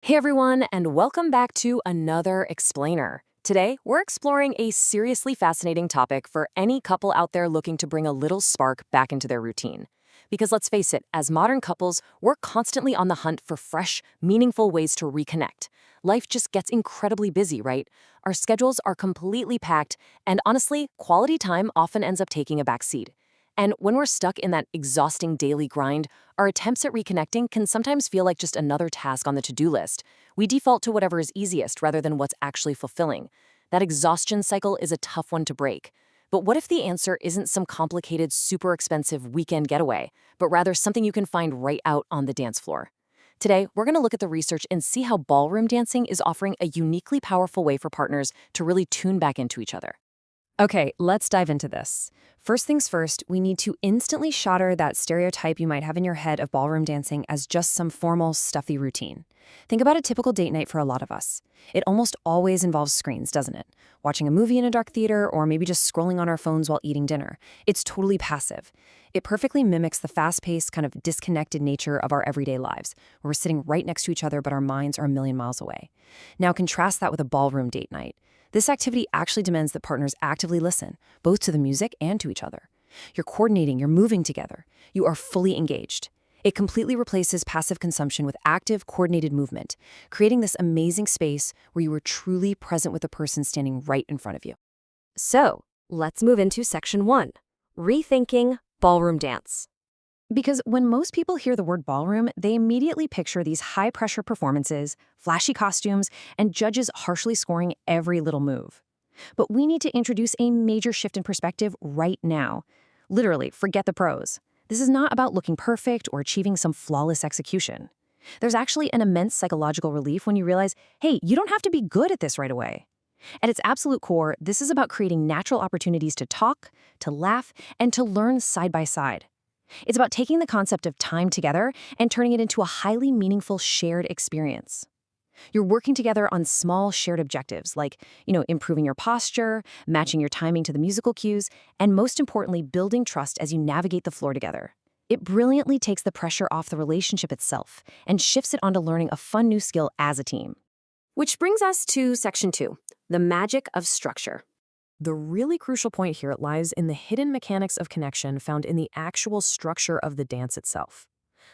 Hey everyone, and welcome back to another Explainer. Today, we're exploring a seriously fascinating topic for any couple out there looking to bring a little spark back into their routine. Because let's face it, as modern couples, we're constantly on the hunt for fresh, meaningful ways to reconnect. Life just gets incredibly busy, right? Our schedules are completely packed, and honestly, quality time often ends up taking a backseat. And when we're stuck in that exhausting daily grind, our attempts at reconnecting can sometimes feel like just another task on the to-do list. We default to whatever is easiest rather than what's actually fulfilling. That exhaustion cycle is a tough one to break. But what if the answer isn't some complicated, super expensive weekend getaway, but rather something you can find right out on the dance floor? Today, we're going to look at the research and see how ballroom dancing is offering a uniquely powerful way for partners to really tune back into each other. Okay, let's dive into this. First things first, we need to instantly shatter that stereotype you might have in your head of ballroom dancing as just some formal, stuffy routine. Think about a typical date night for a lot of us. It almost always involves screens, doesn't it? Watching a movie in a dark theater or maybe just scrolling on our phones while eating dinner. It's totally passive. It perfectly mimics the fast-paced, kind of disconnected nature of our everyday lives, where we're sitting right next to each other but our minds are a million miles away. Now contrast that with a ballroom date night. This activity actually demands that partners actively listen, both to the music and to each other. You're coordinating, you're moving together. You are fully engaged. It completely replaces passive consumption with active, coordinated movement, creating this amazing space where you are truly present with the person standing right in front of you. So, let's move into section 1, rethinking ballroom dance. Because when most people hear the word ballroom, they immediately picture these high-pressure performances, flashy costumes, and judges harshly scoring every little move. But we need to introduce a major shift in perspective right now. Literally, forget the pros. This is not about looking perfect or achieving some flawless execution. There's actually an immense psychological relief when you realize, hey, you don't have to be good at this right away. At its absolute core, this is about creating natural opportunities to talk, to laugh, and to learn side by side. It's about taking the concept of time together and turning it into a highly meaningful shared experience. You're working together on small shared objectives like, improving your posture, matching your timing to the musical cues, and most importantly, building trust as you navigate the floor together. It brilliantly takes the pressure off the relationship itself and shifts it onto learning a fun new skill as a team. Which brings us to section 2, the magic of structure. The really crucial point here lies in the hidden mechanics of connection found in the actual structure of the dance itself.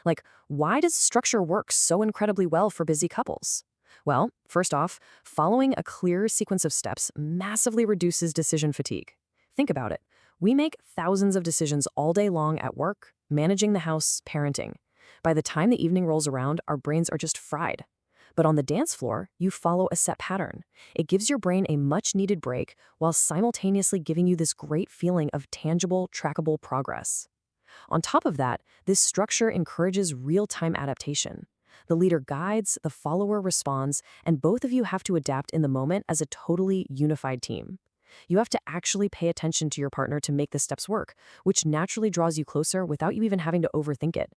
Like, why does structure work so incredibly well for busy couples? Well, first off, following a clear sequence of steps massively reduces decision fatigue. Think about it. We make thousands of decisions all day long at work, managing the house, parenting. By the time the evening rolls around, our brains are just fried. But on the dance floor, you follow a set pattern. It gives your brain a much-needed break while simultaneously giving you this great feeling of tangible, trackable progress. On top of that, this structure encourages real-time adaptation. The leader guides, the follower responds, and both of you have to adapt in the moment as a totally unified team. You have to actually pay attention to your partner to make the steps work, which naturally draws you closer without you even having to overthink it.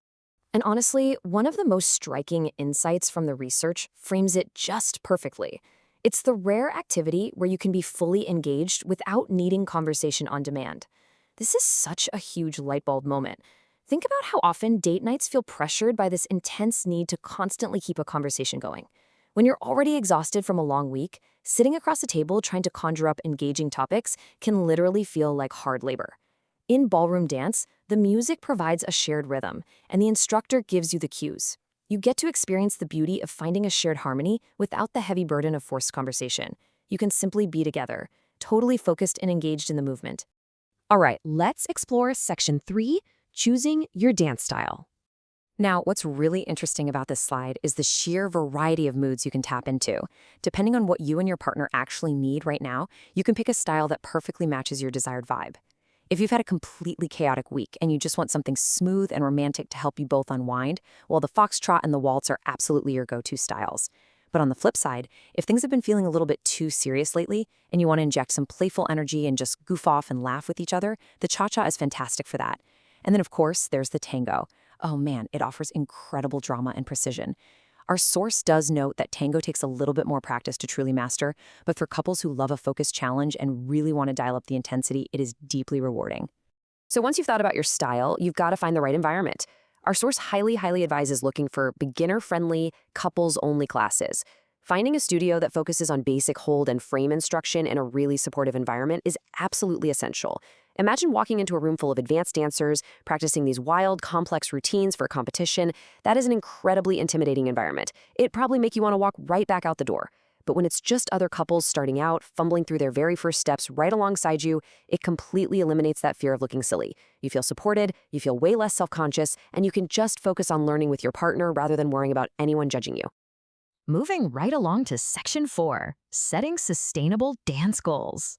And honestly, one of the most striking insights from the research frames it just perfectly. It's the rare activity where you can be fully engaged without needing conversation on demand. This is such a huge light bulb moment. Think about how often date nights feel pressured by this intense need to constantly keep a conversation going. When you're already exhausted from a long week, sitting across a table trying to conjure up engaging topics can literally feel like hard labor. In ballroom dance, the music provides a shared rhythm, and the instructor gives you the cues. You get to experience the beauty of finding a shared harmony without the heavy burden of forced conversation. You can simply be together, totally focused and engaged in the movement. All right, let's explore section 3, choosing your dance style. Now, what's really interesting about this slide is the sheer variety of moods you can tap into. Depending on what you and your partner actually need right now, you can pick a style that perfectly matches your desired vibe. If you've had a completely chaotic week and you just want something smooth and romantic to help you both unwind, well, the foxtrot and the waltz are absolutely your go-to styles. But on the flip side, if things have been feeling a little bit too serious lately and you want to inject some playful energy and just goof off and laugh with each other, the cha-cha is fantastic for that. And then, of course, there's the tango. Oh man, it offers incredible drama and precision. Our source does note that tango takes a little bit more practice to truly master, but for couples who love a focused challenge and really want to dial up the intensity, it is deeply rewarding. So once you've thought about your style, you've got to find the right environment. Our source highly advises looking for beginner-friendly, couples-only classes. Finding a studio that focuses on basic hold and frame instruction in a really supportive environment is absolutely essential. Imagine walking into a room full of advanced dancers, practicing these wild, complex routines for a competition. That is an incredibly intimidating environment. It'd probably make you want to walk right back out the door. But when it's just other couples starting out, fumbling through their very first steps right alongside you, it completely eliminates that fear of looking silly. You feel supported, you feel way less self-conscious, and you can just focus on learning with your partner rather than worrying about anyone judging you. Moving right along to Section 4, Setting Sustainable Dance Goals.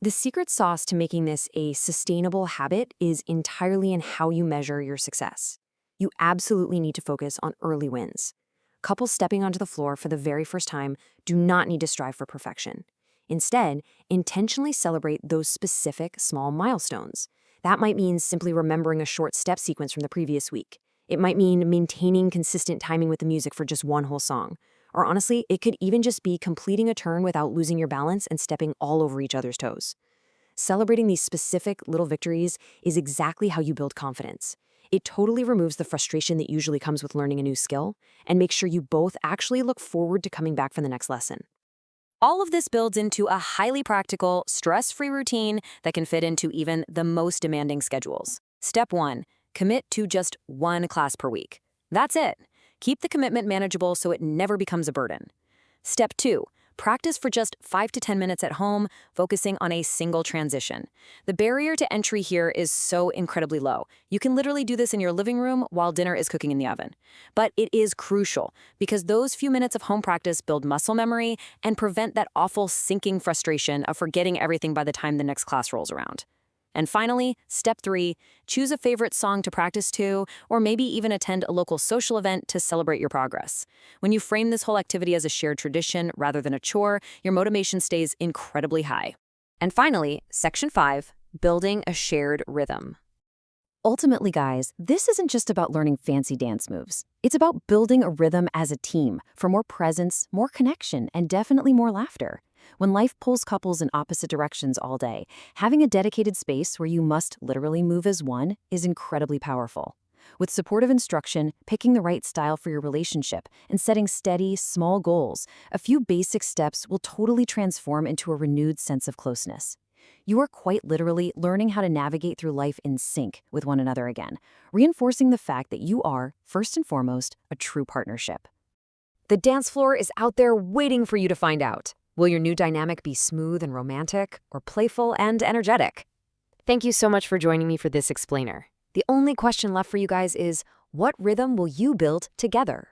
The secret sauce to making this a sustainable habit is entirely in how you measure your success. You absolutely need to focus on early wins. Couples stepping onto the floor for the very first time do not need to strive for perfection. Instead, intentionally celebrate those specific small milestones. That might mean simply remembering a short step sequence from the previous week. It might mean maintaining consistent timing with the music for just one whole song. Or honestly, it could even just be completing a turn without losing your balance and stepping all over each other's toes. Celebrating these specific little victories is exactly how you build confidence. It totally removes the frustration that usually comes with learning a new skill and makes sure you both actually look forward to coming back for the next lesson. All of this builds into a highly practical, stress-free routine that can fit into even the most demanding schedules. Step 1. Commit to just one class per week. That's it. Keep the commitment manageable so it never becomes a burden. Step 2. Practice for just 5 to 10 minutes at home, focusing on a single transition. The barrier to entry here is so incredibly low. You can literally do this in your living room while dinner is cooking in the oven. But it is crucial because those few minutes of home practice build muscle memory and prevent that awful sinking frustration of forgetting everything by the time the next class rolls around. And finally, step 3, choose a favorite song to practice to, or maybe even attend a local social event to celebrate your progress. When you frame this whole activity as a shared tradition rather than a chore, your motivation stays incredibly high. And finally, Section 5, building a shared rhythm. Ultimately, guys, this isn't just about learning fancy dance moves. It's about building a rhythm as a team for more presence, more connection, and definitely more laughter. When life pulls couples in opposite directions all day, having a dedicated space where you must literally move as one is incredibly powerful. With supportive instruction, picking the right style for your relationship, and setting steady, small goals, a few basic steps will totally transform into a renewed sense of closeness. You are quite literally learning how to navigate through life in sync with one another again, reinforcing the fact that you are, first and foremost, a true partnership. The dance floor is out there waiting for you to find out. Will your new dynamic be smooth and romantic, or playful and energetic? Thank you so much for joining me for this explainer. The only question left for you guys is, what rhythm will you build together?